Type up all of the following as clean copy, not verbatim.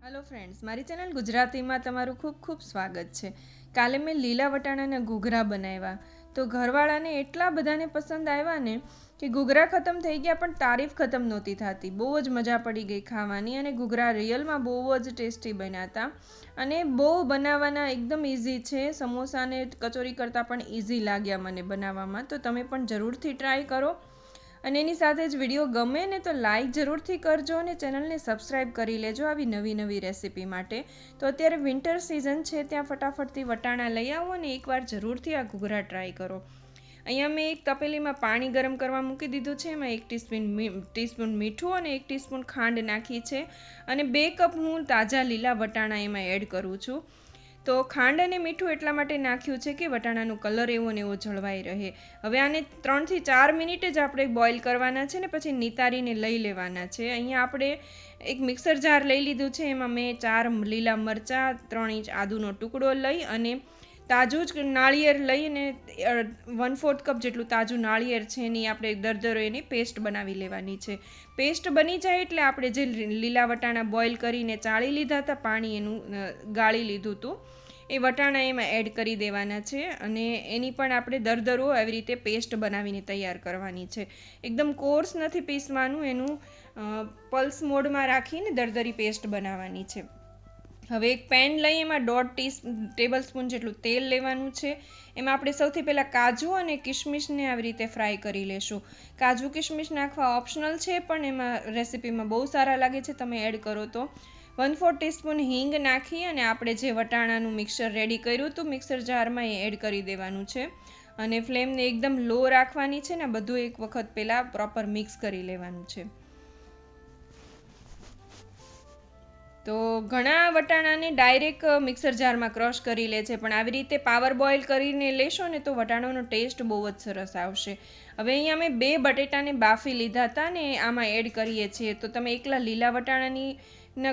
Hello friends, मारी channel Gujarati में तमारू खूब खूब स्वागत है। काले मैं लीला वटाणाना घूघरा बनाव्या तो घरवाळा ने एटला बधाने पसंद आव्या ने कि घूघरा खत्म थई गया पण तारीफ खत्म नहोती थती। बहु ज मजा पड़ी गई खावानी अने घूघरा रियल में बहु ज टेस्टी बन्या हता अने बहु बनाववाना एकदम इजी छे। समोसा ने कचोरी करता पण इजी लाग्या मने बनाववामां, तो तमे पण जरूरथी ट्राय करो। અને એની સાથે જ વિડીયો ગમે ને તો લાઇક જરૂરથી કરજો અને ચેનલને સબસ્ક્રાઈબ કરી લેજો આવી નવી નવી રેસીપી માટે। તો અત્યારે વિન્ટર સિઝન છે, ત્યાં ફટાફટથી વટાણા લઈ આવો અને એકવાર જરૂરથી આ ઘૂઘરા ટ્રાય કરો। અહીંયા મેં એક તપેલીમાં પાણી ગરમ કરવા મૂકી દીધું છે, એમાં 1 ટીસ્પૂન મીઠું અને 1 ટીસ્પૂન ખાંડ નાખી છે અને 2 કપ હું તાજા લીલા વટાણા એમાં એડ કરું છું। તો ખાંડ અને મીઠું એટલા માટે નાખ્યું છે કે વટાણાનો કલર એવો ને એવો જળવાઈ રહે। હવે આને 3 થી 4 મિનિટ જ આપણે બોઇલ કરવાના છે ને પછી નિતારીને લઈ લેવાના છે। અહીંયા આપણે એક મિક્સર જાર લઈ લીધું છે, એમાં મેં 4 લીલા મરચાં, 3 ઇંચ આદુનો ટુકડો લઈ અને તાજું જ નાળિયેર લઈને 1/4 કપ જેટલું તાજું નાળિયેર છે એની આપણે દરદરો એની પેસ્ટ બનાવી લેવાની છે। પેસ્ટ બની જાય એટલે આપણે જે લીલા વટાણા બોઇલ કરીને ચાળી લીધા હતા, પાણી એનું ગાળી લીધું હતું, એ વટાણા એમાં એડ કરી દેવાના છે અને એની પણ આપણે દરદરો આવી રીતે પેસ્ટ બનાવીને તૈયાર કરવાની છે। એકદમ કોર્સ નથી પીસવાનું, એનું પલ્સ મોડમાં રાખીને દરદરી પેસ્ટ બનાવવાની છે। હવે એક પેન લઈ એમાં 1.5 ટેબલ સ્પૂન જેટલું તેલ લેવાનું છે। એમાં આપણે સૌથી પહેલાં કાજુ અને કિશમિશને આવી રીતે ફ્રાય કરી લેશું। કાજુ કિશમિશ નાખવા ઓપ્શનલ છે, પણ એમાં રેસીપીમાં બહુ સારા લાગે છે, તમે એડ કરો તો। 1/4 ટીસ્પૂન હિંગ નાખી અને આપણે જે વટાણાનું મિક્સર રેડી કર્યું હતું મિક્સર જારમાં એ એડ કરી દેવાનું છે અને ફ્લેમને એકદમ લો રાખવાની છે ને બધું એક વખત પહેલાં પ્રોપર મિક્સ કરી લેવાનું છે। તો ઘણા વટાણાને ડાયરેક્ટ મિક્સર જારમાં ક્રશ કરી લે છે, પણ આવી રીતે પાવર બોઇલ કરીને લેશો ને તો વટાણાનો ટેસ્ટ બહુ જ સરસ આવશે। હવે અહીંયા મેં 2 બટેટાને બાફી લીધા હતા ને આમાં એડ કરીએ છીએ। તો તમે એકલા લીલા વટાણાની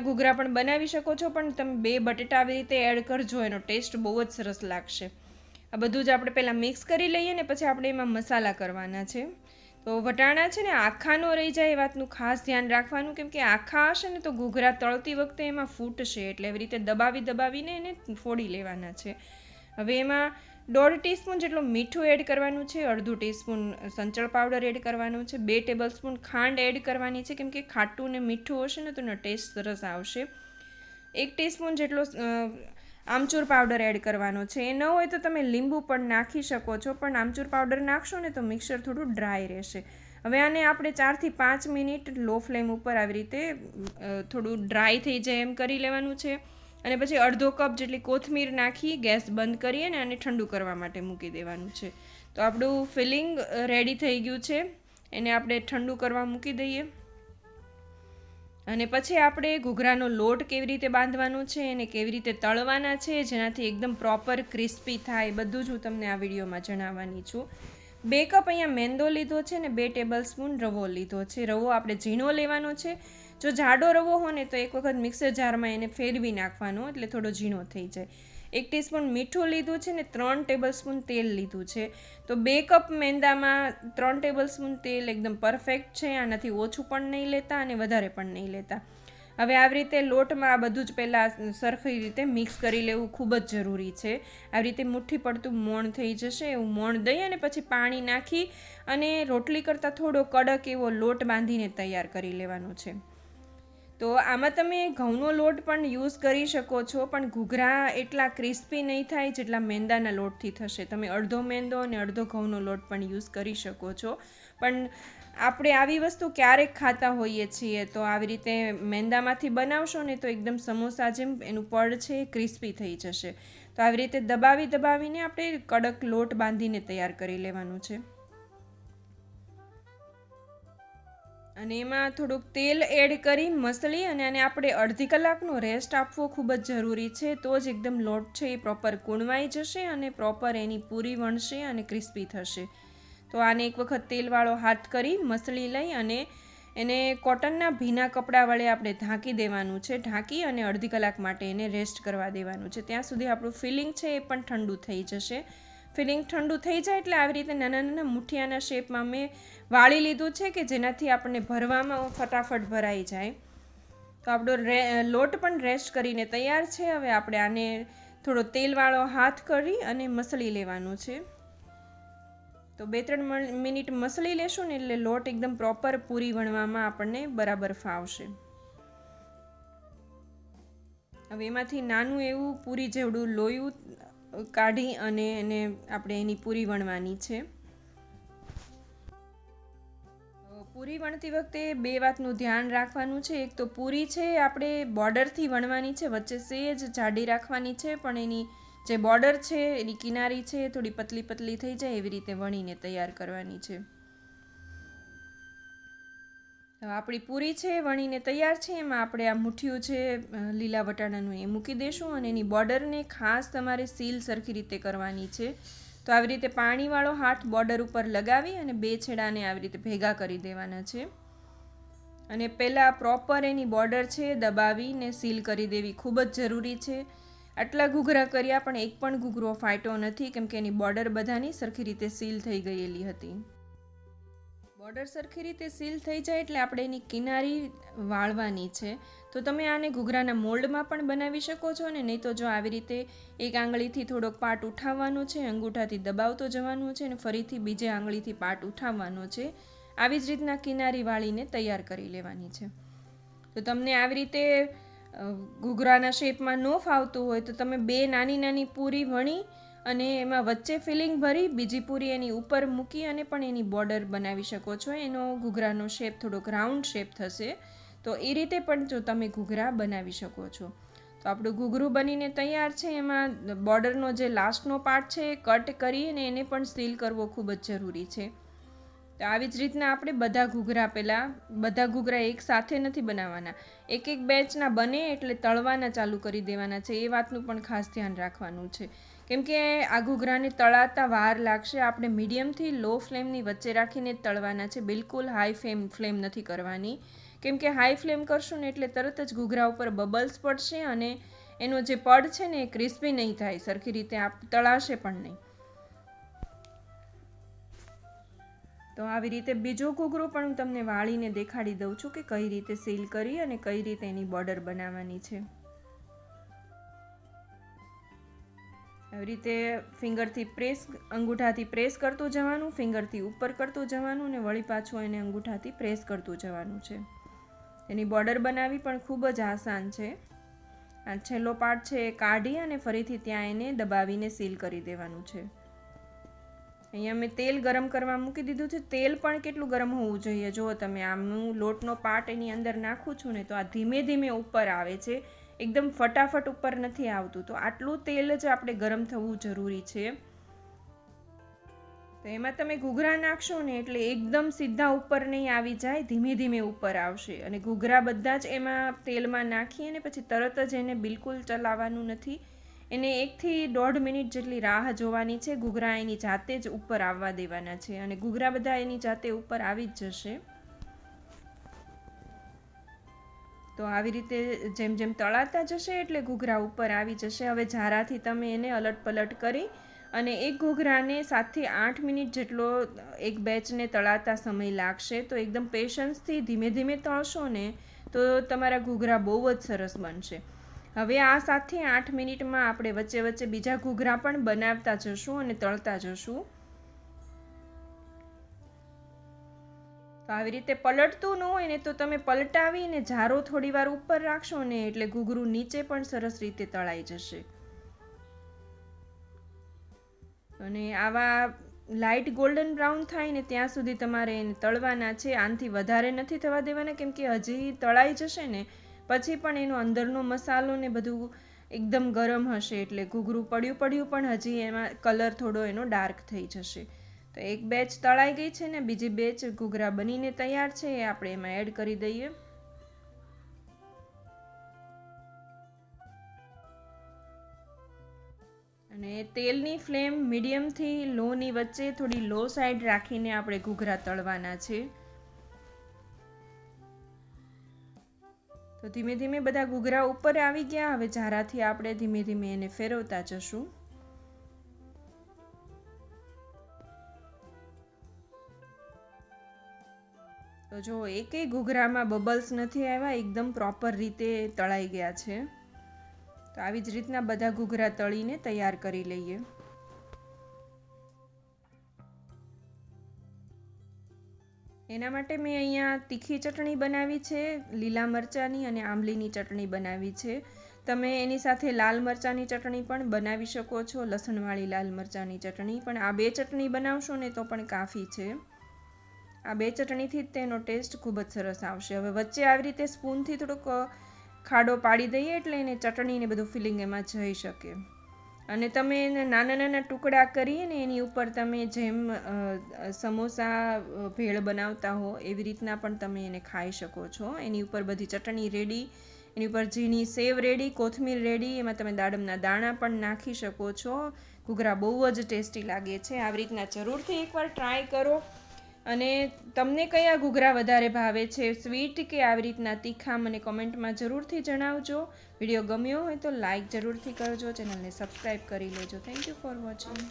ઘૂઘરા પણ બનાવી શકો છો, પણ તમે 2 બટેટા આવી રીતે એડ કરજો, એનો ટેસ્ટ બહુ જ સરસ લાગશે। આ બધું જ આપણે પહેલાં મિક્સ કરી લઈએ ને પછી આપણે એમાં મસાલા કરવાના છે। તો વટાણા છે ને આખા ન રહી જાય એ વાતનું ખાસ ધ્યાન રાખવાનું, કેમ કે આખા હશે ને તો ઘૂઘરા તળતી વખતે એમાં ફૂટશે, એટલે એવી રીતે દબાવીને એને ફોડી લેવાના છે। હવે એમાં 1.5 ટીસ્પૂન જેટલું મીઠું એડ કરવાનું છે, 1/2 ટીસ્પૂન સંચળ પાવડર એડ કરવાનું છે, 2 ટેબલ સ્પૂન ખાંડ એડ કરવાની છે, કેમ કે ખાટું ને મીઠું હશે ને તો એનો ટેસ્ટ સરસ આવશે। 1 ટીસ્પૂન જેટલો આમચૂર પાવડર એડ કરવાનો છે। એ ન હોય તો તમે લીંબુ પણ નાખી શકો છો, પણ આમચૂર પાવડર નાખશો ને તો મિક્સર થોડું ડ્રાય રહેશે। હવે આને આપણે 4 થી 5 મિનિટ લો ફ્લેમ ઉપર આવી રીતે થોડું ડ્રાય થઈ જાય એમ કરી લેવાનું છે અને પછી 1/2 કપ જેટલી કોથમીર નાખી ગેસ બંધ કરીએ ને આને ઠંડુ કરવા માટે મૂકી દેવાનું છે। તો આપણું ફિલિંગ રેડી થઈ ગયું છે, એને આપણે ઠંડુ કરવા મૂકી દઈએ અને પછી આપણે ઘૂઘરાનો લોટ કેવી રીતે બાંધવાનો છે અને કેવી રીતે તળવાના છે જેનાથી એકદમ પ્રોપર ક્રિસ્પી થાય બધું જ હું તમને આ વિડીયોમાં જણાવવાની છું। 2 કપ અહીંયા મેંદો લીધો છે ને 2 ટેબલ સ્પૂન રવો લીધો છે। રવો આપણે ઝીણો લેવાનો છે, જો જાડો રવો હોય ને તો એક વખત મિક્સર જારમાં એને ફેરવી નાખવાનો એટલે થોડો ઝીણો થઈ જાય। 1 ટીસ્પૂન મીઠું લીધું છે ને 3 ટેબલ સ્પૂન તેલ લીધું છે। તો 2 કપ મેંદામાં 3 ટેબલ સ્પૂન તેલ એકદમ પરફેક્ટ છે, આનાથી ઓછું પણ નહીં લેતા અને વધારે પણ નહીં લેતા। હવે આવી રીતે લોટમાં આ બધું જ પહેલાં સરખી રીતે મિક્સ કરી લેવું ખૂબ જ જરૂરી છે। આવી રીતે મુઠ્ઠી પડતું મોણ થઈ જશે એવું મોણ દઈ અને પછી પાણી નાખી અને રોટલી કરતાં થોડો કડક એવો લોટ બાંધીને તૈયાર કરી લેવાનો છે। તો આમાં તમે ઘઉંનો લોટ પણ યુઝ કરી શકો છો, પણ ઘૂઘરા એટલા ક્રિસ્પી નહીં થાય જેટલા મેંદાના લોટથી થશે। તમે અડધો મેંદો અને અડધો ઘઉંનો લોટ પણ યુઝ કરી શકો છો, પણ આપણે આવી વસ્તુ ક્યારેક ખાતા હોઈએ છીએ, તો આવી રીતે મેંદામાંથી બનાવશો ને તો એકદમ સમોસા જેમ એનું પડ છે એ ક્રિસ્પી થઈ જશે। તો આવી રીતે દબાવીને આપણે કડક લોટ બાંધીને તૈયાર કરી લેવાનું છે અને એમાં થોડુંક તેલ એડ કરી મસળી અને આને આપણે અડધી કલાકનો રેસ્ટ આપવો ખૂબ જ જરૂરી છે, તો જ એકદમ લોટ છે એ પ્રોપર કૂણવાઈ જશે અને પ્રોપર એની પૂરી વણશે અને ક્રિસ્પી થશે। તો આને એક વખત તેલવાળો હાથ કરી મસળી લઈ અને એને કોટનના ભીના કપડાં વડે આપણે ઢાંકી દેવાનું છે। ઢાંકી અને અડધી કલાક માટે એને રેસ્ટ કરવા દેવાનું છે, ત્યાં સુધી આપણું ફિલિંગ છે એ પણ ઠંડુ થઈ જશે। ફિલિંગ ઠંડુ થઈ જાય એટલે આવી રીતે નાના નાના મુઠિયાના શેપમાં મેં વાળી લીધું છે કે જેનાથી આપણને ભરવામાં ફટાફટ ભરાઈ જાય। તો આપણો લોટ પણ રેસ્ટ કરીને તૈયાર છે. હવે આપણે આને થોડો તેલવાળો હાથ કરી અને મસળી લેવાનું છે. તો 2-3 મિનિટ મસળી લેશું ને એટલે લોટ એકદમ પ્રોપર પૂરી વણવામાં આપણને બરાબર ફાવશે. હવે એમાંથી નાનું એવું પૂરી જેવડું લોયું કાઢી અને એને આપણે એની પૂરી વણવાની છે. પૂરી વણતી વખતે 2 વાતનું ધ્યાન રાખવાનું છે. એક તો પૂરી છે આપણે બોર્ડરથી વણવાની છે, વચ્ચે સેજ જાડી રાખવાની છે, પણ એની જે બોર્ડર છે એની કિનારી છે થોડી પતલી પતલી થઈ જાય એવી રીતે વણીને તૈયાર કરવાની છે. આપણી પૂરી છે વણીને તૈયાર છે. એમાં આપણે આ મુઠ્ઠીઓ છે લીલા વટાણાનું એ મૂકી દઈશું અને એની બોર્ડરને ખાસ તમારે સીલ સરખી રીતે કરવાની છે. તો આવી રીતે પાણીવાળો હાથ બોર્ડર ઉપર લગાવી અને 2 છેડાને આવી રીતે ભેગા કરી દેવાના છે. અને પહેલાં પ્રોપર એની બોર્ડર છે દબાવીને સીલ કરી દેવી ખૂબ જ જરૂરી છે. આટલા ઘૂઘરા કર્યા પણ એક પણ ઘૂઘરો ફાટ્યો નથી, કેમ કે એની બોર્ડર બધાની સરખી રીતે સીલ થઈ ગયેલી હતી. બોર્ડર સરખી રીતે સીલ થઈ જાય એટલે આપણે એની કિનારી વાળવાની છે. તો તમે આને ઘૂઘરાના મોલ્ડમાં પણ બનાવી શકો છો ને, નહીં તો જો આવી રીતે એક આંગળીથી થોડોક પાટ ઉઠાવવાનો છે, અંગૂઠાથી દબાવતો જવાનું છે અને ફરીથી બીજે આંગળીથી પાટ ઉઠાવવાનો છે. આવી જ રીતના કિનારી વાળીને તૈયાર કરી લેવાની છે. તો તમને આવી રીતે ઘૂઘરાના શેપમાં ન ફાવતું હોય તો તમે 2 નાની નાની પૂરી વણી અને એમાં વચ્ચે ફિલિંગ ભરી બીજી પૂરી એની ઉપર મૂકી અને પણ એની બોર્ડર બનાવી શકો છો. એનો ઘૂઘરાનો શેપ થોડોક રાઉન્ડ શેપ થશે. તો એ રીતે પણ જો તમે ઘૂઘરા બનાવી શકો છો. તો આપણું ઘૂઘરું બનીને તૈયાર છે. એમાં બોર્ડરનો જે લાસ્ટનો પાર્ટ છે એ કટ કરી અને એને પણ સીલ કરવો ખૂબ જ જરૂરી છે. તો આવી જ રીતના આપણે બધા ઘૂઘરા એક સાથે નથી બનાવવાના. એક બેચના બને એટલે તળવાના ચાલુ કરી દેવાના છે. એ વાતનું પણ ખાસ ધ્યાન રાખવાનું છે, કેમ કે આ ઘૂઘરાને તળાતા વાર લાગશે. આપણે મીડિયમથી લો ફ્લેમની વચ્ચે રાખીને જ તળવાના છે. બિલકુલ હાઈ ફ્લેમ નથી કરવાની, કેમ કે હાઈ ફ્લેમ કરશું ને એટલે તરત જ ઘૂઘરા ઉપર બબલ્સ પડશે અને એનો જે પડ છે ને એ ક્રિસ્પી નહીં થાય, સરખી રીતે તળાશે પણ નહીં. તો આવી રીતે બીજું ઘૂઘરું પણ હું તમને વાળીને દેખાડી દઉં છું કે કઈ રીતે સીલ કરી અને કઈ રીતે એની બોર્ડર બનાવવાની છે. આવી રીતે અંગૂઠાથી પ્રેસ કરતું જવાનું, ફિંગરથી ઉપર કરતું જવાનું અને વળી પાછું એને અંગૂઠાથી પ્રેસ કરતું જવાનું છે. એની બોર્ડર બનાવવી પણ ખૂબ જ આસાન છે. આ છેલ્લો પાર્ટ છે એ કાઢી અને ફરીથી ત્યાં એને દબાવીને સીલ કરી દેવાનું છે. અહીંયા મેં તેલ ગરમ કરવા મૂકી દીધું છે. તેલ પણ કેટલું ગરમ હોવું જોઈએ, જુઓ તમે. આમ હું લોટનો પાર્ટ એની અંદર નાખું છું ને તો આ ધીમે ધીમે ઉપર આવે છે, એકદમ ફટાફટ ઉપર નથી આવતું. તો આટલું તેલ જ આપણે ગરમ થવું જરૂરી છે. તો એમાં તમે ઘૂઘરા નાખશો ને એટલે એકદમ સીધા ઉપર નહીં આવી જાય, ધીમે ધીમે ઉપર આવશે. અને ઘૂઘરા બધા જ એમાં તેલમાં નાખી અને પછી તરત જ એને બિલકુલ ચલાવવાનું નથી. એને 1 થી 1.5 મિનિટ જેટલી રાહ જોવાની છે. ઘૂઘરા એની જાતે જ ઉપર આવવા દેવાના છે અને ઘૂઘરા બધા એની જાતે ઉપર આવી જ જશે. તો આવી રીતે જેમ જેમ તળાતા જશે એટલે ઘૂઘરા ઉપર આવી જશે. હવે ઝારાથી તમે એને અલટ પલટ કરી અને એક ઘૂઘરાને 7 થી 8 મિનિટ જેટલો એક બેચને તળાતા સમય લાગશે. તો એકદમ પેશન્સથી ધીમે ધીમે તળશો ને તો તમારા ઘૂઘરા બહુ જ સરસ બનશે. હવે આ 7 થી 8 મિનિટમાં આપણે વચ્ચે વચ્ચે બીજા ઘૂઘરા પણ બનાવતા જશું અને તળતા જશું. તો આવી રીતે પલટતું ન હોય ને તો તમે પલટાવીને ઝારો થોડીવાર ઉપર રાખશો ને એટલે ઘૂઘરું નીચે પણ સરસ રીતે તળાઈ જશે. અને આવા લાઇટ ગોલ્ડન બ્રાઉન થાય ને ત્યાં સુધી તમારે એને તળવાના છે. આનાથી વધારે નથી થવા દેવાના, કેમ કે હજી તળાઈ જશે ને પછી પણ એનો અંદરનો મસાલો ને બધું એકદમ ગરમ હશે એટલે ઘૂઘરું પડ્યું પણ હજી એમાં કલર થોડો એનો ડાર્ક થઈ જશે. તો એક બેચ તળાઈ ગઈ છે ને બીજી બેચ ઘૂઘરા બનીને તૈયાર છે, એ આપણે એમાં એડ કરી દઈએ. અને તેલની ફ્લેમ મીડિયમથી લોની વચ્ચે થોડી લો સાઈડ રાખીને આપણે ઘૂઘરા તળવાના છે. તો ધીમે ધીમે બધા ઘૂઘરા ઉપર આવી ગયા. હવે ઝારાથી આપણે ધીમે ધીમે એને ફેરવતા જશું. તો તો જો એકેય ઘૂઘરામાં બબલ્સ નથી આવ્યા, એકદમ પ્રોપર રીતે તળાઈ ગયા છે. તો આવી જ રીતના બધા ઘૂઘરા તળીને તૈયાર કરી લઈએ. એના માટે મેં અહીંયા તીખી ચટણી બનાવી છે, લીલા મરચાંની અને આંબલીની ચટણી બનાવી છે. તમે એની સાથે લાલ મરચાંની ચટણી પણ બનાવી શકો છો, લસણવાળી લાલ મરચાંની ચટણી. પણ આ બે ચટણી બનાવશો ને તો પણ કાફી છે. આ બે ચટણીથી જ તેનો ટેસ્ટ ખૂબ જ સરસ આવશે. હવે વચ્ચે આવી રીતે સ્પૂનથી થોડોક ખાડો પાડી દઈએ એટલે એને ચટણીને બધું ફિલિંગ એમાં જઈ શકે. અને તમે એને નાના નાના ટુકડા કરીને એની ઉપર તમે જેમ સમોસા ભેળ બનાવતા હો એવી રીતના પણ તમે એને ખાઈ શકો છો. એની ઉપર બધી ચટણી રેડી, એની ઉપર ઝીણી સેવ રેડી, કોથમીર રેડી, એમાં તમે દાડમના દાણા પણ નાખી શકો છો. ઘૂઘરા બહુ જ ટેસ્ટી લાગે છે. આવી રીતના જરૂરથી એકવાર ટ્રાય કરો. અને તમને કયા ઘૂઘરા વધારે ભાવે છે, સ્વીટ કે આવી રીતના તીખા, મને કોમેન્ટમાં જરૂરથી જણાવજો. વિડીયો ગમ્યો હોય તો લાઈક જરૂરથી કરજો, ચેનલને સબસ્ક્રાઈબ કરી લેજો. Thank you for watching.